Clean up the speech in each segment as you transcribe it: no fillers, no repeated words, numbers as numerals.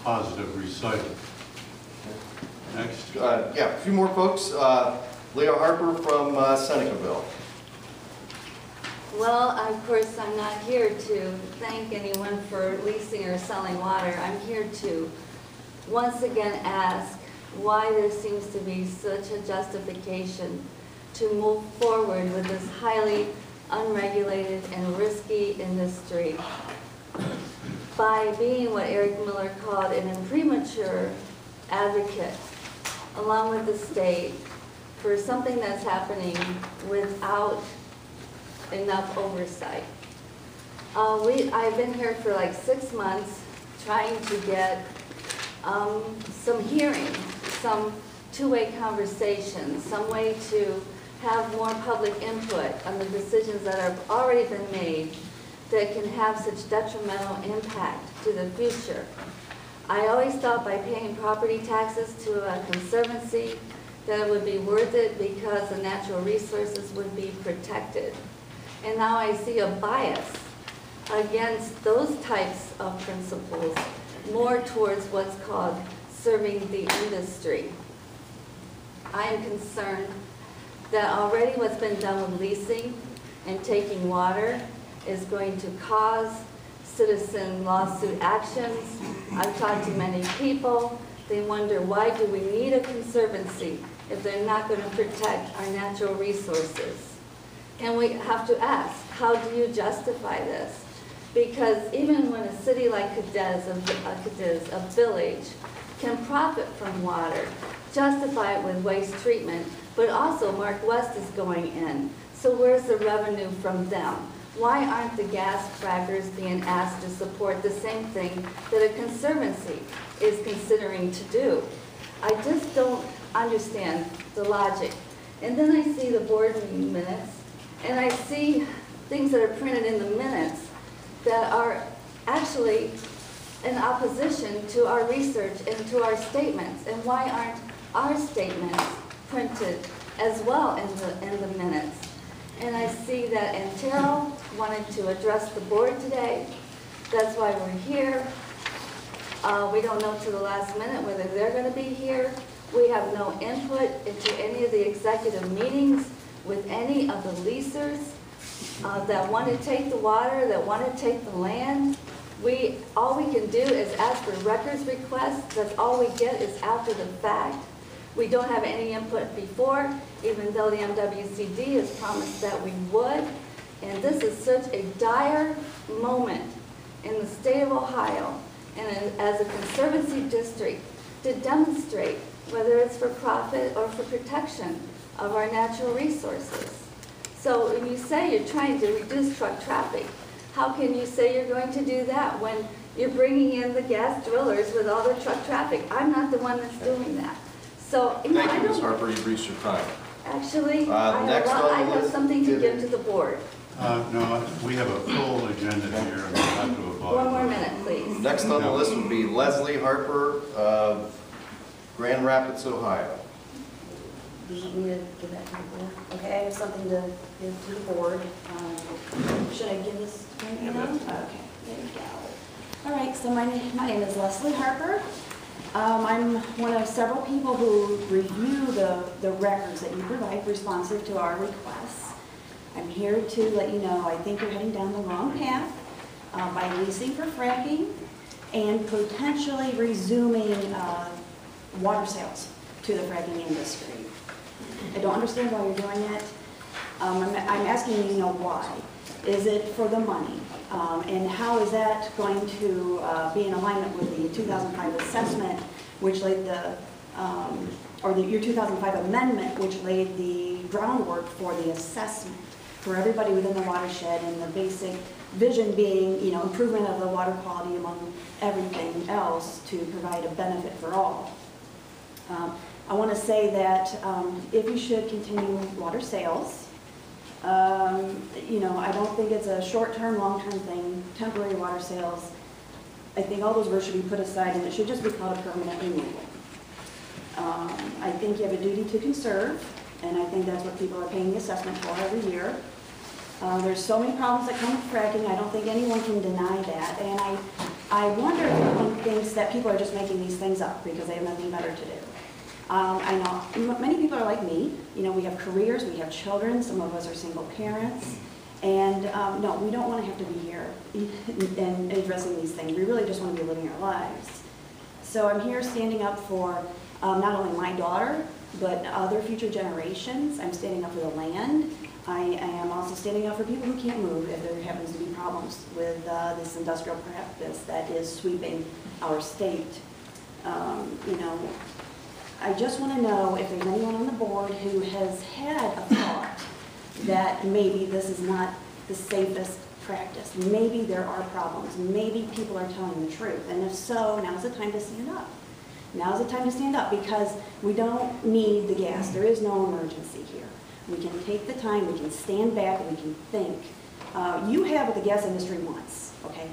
positive recital. Next. Yeah, a few more folks. Leah Harper from Senecaville. Well, of course, I'm not here to thank anyone for leasing or selling water. I'm here to once again ask why there seems to be such a justification to move forward with this highly unregulated and risky industry by being what Eric Miller called an imprimatur advocate, along with the state, for something that's happening without enough oversight. I've been here for like 6 months trying to get some hearing, some two-way conversation, some way to have more public input on the decisions that have already been made that can have such detrimental impact to the future. I always thought by paying property taxes to a conservancy that it would be worth it because the natural resources would be protected. And now I see a bias against those types of principles, more towards what's called serving the industry. I am concerned that already what's been done with leasing and taking water is going to cause citizen lawsuit actions. I've talked to many people. They wonder, why do we need a conservancy if they're not going to protect our natural resources? And we have to ask, how do you justify this? Because even when a city like Cadiz, a village, can profit from water, justify it with waste treatment, but also Mark West is going in. So where's the revenue from them? Why aren't the gas frackers being asked to support the same thing that a conservancy is considering to do? I just don't understand the logic. And then I see the board meeting minutes, and I see things that are printed in the minutes that are actually in opposition to our research and to our statements. And why aren't our statements printed as well in the minutes? And I see that Antero wanted to address the board today. That's why we're here. We don't know to the last minute whether they're going to be here. We have no input into any of the executive meetings with any of the leasers that want to take the water, that want to take the land. All we can do is ask for records requests. That's all we get is after the fact. We don't have any input before, even though the MWCD has promised that we would. And this is such a dire moment in the state of Ohio and as a conservancy district to demonstrate whether it's for profit or for protection of our natural resources. So when you say you're trying to reduce truck traffic, how can you say you're going to do that when you're bringing in the gas drillers with all the truck traffic? I'm not the one that's doing that. So, you know, Thank you, Ms. Harper. You've reached your time. Actually, I have something to give to the board. No, we have a full agenda here, and we'll have to abide. One more minute, please. Next on the list would be Leslie Harper of Grand Rapids, Ohio. Do you need to give that to the board? Okay, I have something to give to the board. Should I give this to you now? Okay, there you go. All right, so my name is Leslie Harper. I'm one of several people who review the records that you provide responsive to our requests. I'm here to let you know I think you're heading down the wrong path by leasing for fracking and potentially resuming water sales to the fracking industry. I don't understand why you're doing it. I'm asking you to know why. Is it for the money? And how is that going to be in alignment with the 2005 assessment, which laid your 2005 amendment, which laid the groundwork for the assessment for everybody within the watershed, and the basic vision being, you know, improvement of the water quality among everything else to provide a benefit for all. I want to say that if you should continue water sales, you know, I don't think it's a short-term, long-term thing, temporary water sales. I think all those words should be put aside, and it should just be called a permanent removal. I think you have a duty to conserve, and I think that's what people are paying the assessment for every year. There's so many problems that come with fracking. I don't think anyone can deny that, and I wonder if anyone thinks that people are just making these things up because they have nothing better to do. I know many people are like me. You know, we have careers, we have children, some of us are single parents. And no, we don't want to have to be here and addressing these things. We really just want to be living our lives. So I'm here standing up for not only my daughter, but other future generations. I'm standing up for the land. I am also standing up for people who can't move if there happens to be problems with this industrial practice that is sweeping our state. You know, I just want to know if there's anyone on the board who has had a thought that maybe this is not the safest practice. Maybe there are problems. Maybe people are telling the truth. And if so, now's the time to stand up. Now's the time to stand up because we don't need the gas. There is no emergency here. We can take the time, we can stand back, and we can think. You have what the gas industry wants, okay?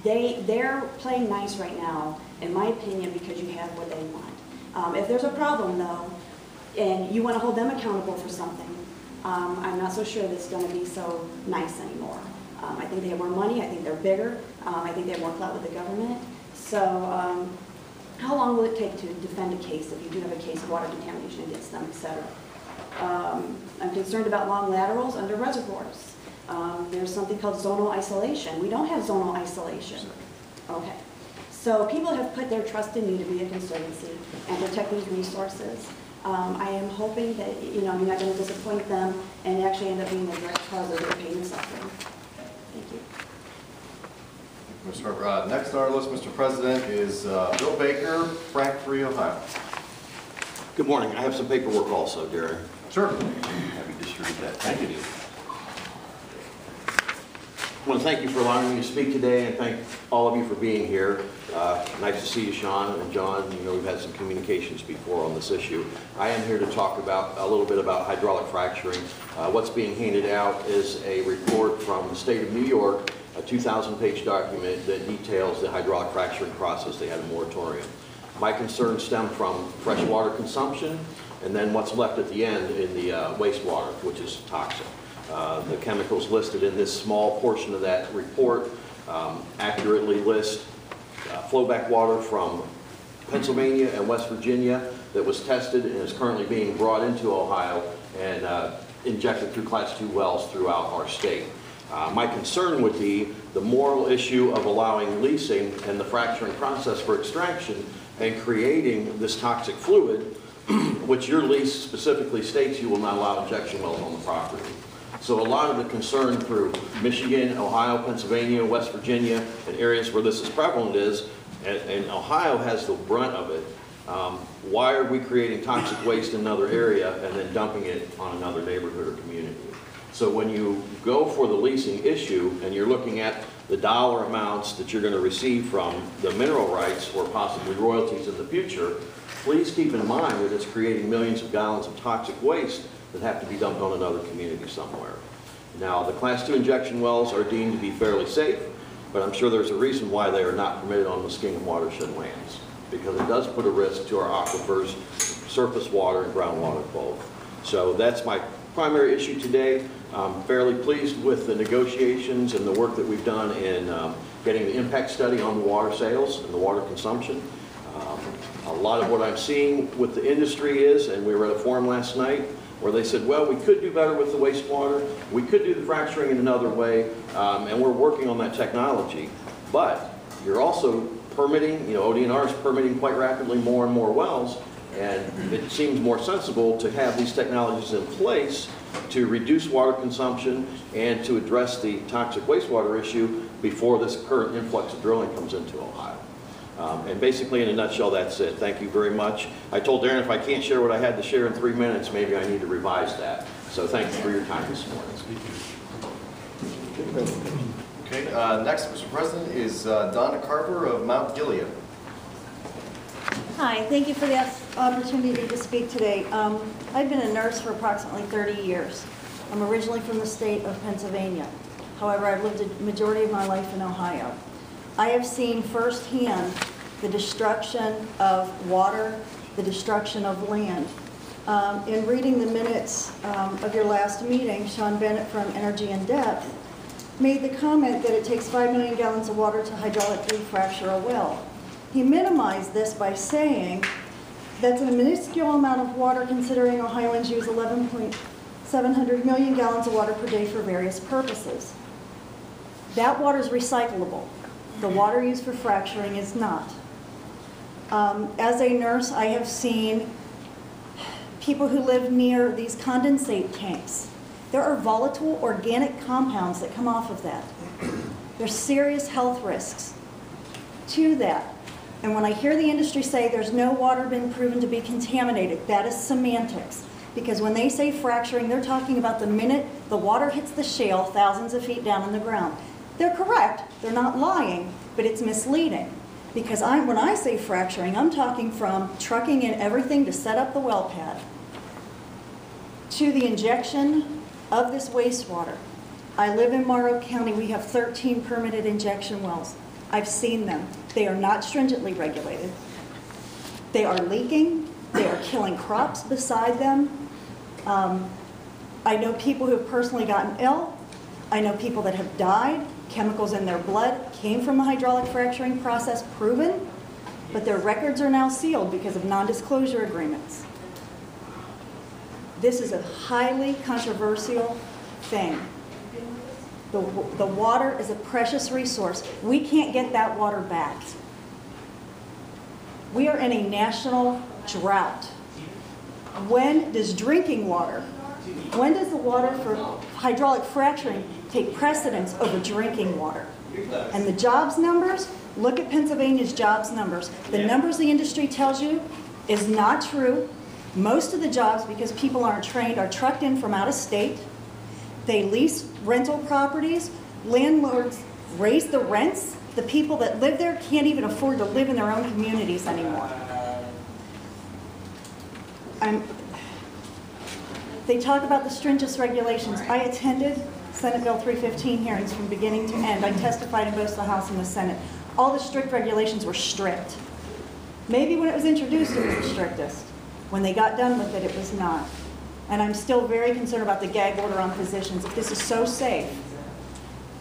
They're playing nice right now, in my opinion, because you have what they want. If there's a problem, though, and you want to hold them accountable for something, I'm not so sure that it's going to be so nice anymore. I think they have more money, I think they're bigger, I think they have more clout with the government. So how long will it take to defend a case if you do have a case of water contamination against them, et cetera? I'm concerned about long laterals under reservoirs. There's something called zonal isolation. We don't have zonal isolation. Okay. So people have put their trust in you to be a conservancy and protect these resources. I am hoping that you're not going to disappoint them and actually end up being the direct cause of their pain and suffering. Thank you. Mr. Harper. Next on our list, Mr. President, is Bill Baker, Frank 3, Ohio. Good morning. I have some paperwork also, Darren. Sure. Happy to distribute that. Thank you. I want to thank you for allowing me to speak today and thank all of you for being here. Nice to see you, Sean and John. You know, we've had some communications before on this issue. I am here to talk about a little bit about hydraulic fracturing. What's being handed out is a report from the state of New York, a 2,000-page document that details the hydraulic fracturing process. They had a moratorium. My concerns stem from freshwater consumption and then what's left at the end in the wastewater, which is toxic. The chemicals listed in this small portion of that report accurately list flowback water from Pennsylvania and West Virginia that was tested and is currently being brought into Ohio and injected through Class II wells throughout our state. My concern would be the moral issue of allowing leasing and the fracturing process for extraction and creating this toxic fluid, which your lease specifically states you will not allow injection wells on the property. So a lot of the concern through Michigan, Ohio, Pennsylvania, West Virginia, and areas where this is prevalent is, and Ohio has the brunt of it, why are we creating toxic waste in another area and then dumping it on another neighborhood or community? So when you go for the leasing issue and you're looking at the dollar amounts that you're going to receive from the mineral rights or possibly royalties in the future, please keep in mind that it's creating millions of gallons of toxic waste that have to be dumped on another community somewhere. Now, the Class II injection wells are deemed to be fairly safe, but I'm sure there's a reason why they are not permitted on Muskingum Watershed lands, because it does put a risk to our aquifers, surface water, and groundwater both. So that's my primary issue today. I'm fairly pleased with the negotiations and the work that we've done in getting the impact study on the water sales and the water consumption. A lot of what I'm seeing with the industry is, and we were at a forum last night, where they said, well, we could do better with the wastewater, we could do the fracturing in another way, and we're working on that technology. But you're also permitting, ODNR is permitting quite rapidly more and more wells, and it seems more sensible to have these technologies in place to reduce water consumption and to address the toxic wastewater issue before this current influx of drilling comes into Ohio. And basically, in a nutshell, that's it. Thank you very much. I told Darren if I can't share what I had to share in 3 minutes, maybe I need to revise that. So thank you for your time this morning. Okay, next, Mr. President, is Donna Carver of Mount Gilead. Hi, thank you for the opportunity to speak today. I've been a nurse for approximately 30 years. I'm originally from the state of Pennsylvania. However, I've lived a majority of my life in Ohio. I have seen firsthand the destruction of water, the destruction of land. In reading the minutes of your last meeting, Sean Bennett from Energy in Depth, made the comment that it takes 5 million gallons of water to hydraulically fracture a well. He minimized this by saying that's a minuscule amount of water considering Ohioans use 11.700 million gallons of water per day for various purposes. That water is recyclable. The water used for fracturing is not. As a nurse, I have seen people who live near these condensate tanks. There are volatile organic compounds that come off of that. There's serious health risks to that. And when I hear the industry say there's no water been proven to be contaminated, that is semantics. Because when they say fracturing, they're talking about the minute the water hits the shale thousands of feet down in the ground. They're correct, they're not lying, but it's misleading. Because when I say fracturing, I'm talking from trucking in everything to set up the well pad, to the injection of this wastewater. I live in Morrow County. We have 13 permitted injection wells. I've seen them. They are not stringently regulated. They are leaking. They are killing crops beside them. I know people who have personally gotten ill. I know people that have died. Chemicals in their blood came from the hydraulic fracturing process, proven, but their records are now sealed because of non-disclosure agreements. This is a highly controversial thing. The water is a precious resource. We can't get that water back. We are in a national drought. When does drinking water, when does the water for hydraulic fracturing take precedence over drinking water? And the jobs numbers, look at Pennsylvania's jobs numbers. The numbers the industry tells you is not true. Most of the jobs, because people aren't trained, are trucked in from out of state. They lease rental properties. Landlords raise the rents. The people that live there can't even afford to live in their own communities anymore. They talk about the stringent regulations. I attended Senate Bill 315 hearings from beginning to end. I testified in both the House and the Senate. All the strict regulations were strict. Maybe when it was introduced, it was the strictest. When they got done with it, it was not. And I'm still very concerned about the gag order on physicians. If this is so safe,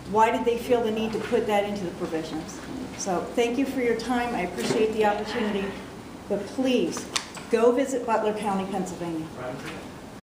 why did they feel the need to put that into the provisions? So thank you for your time. I appreciate the opportunity. But please, go visit Butler County, Pennsylvania.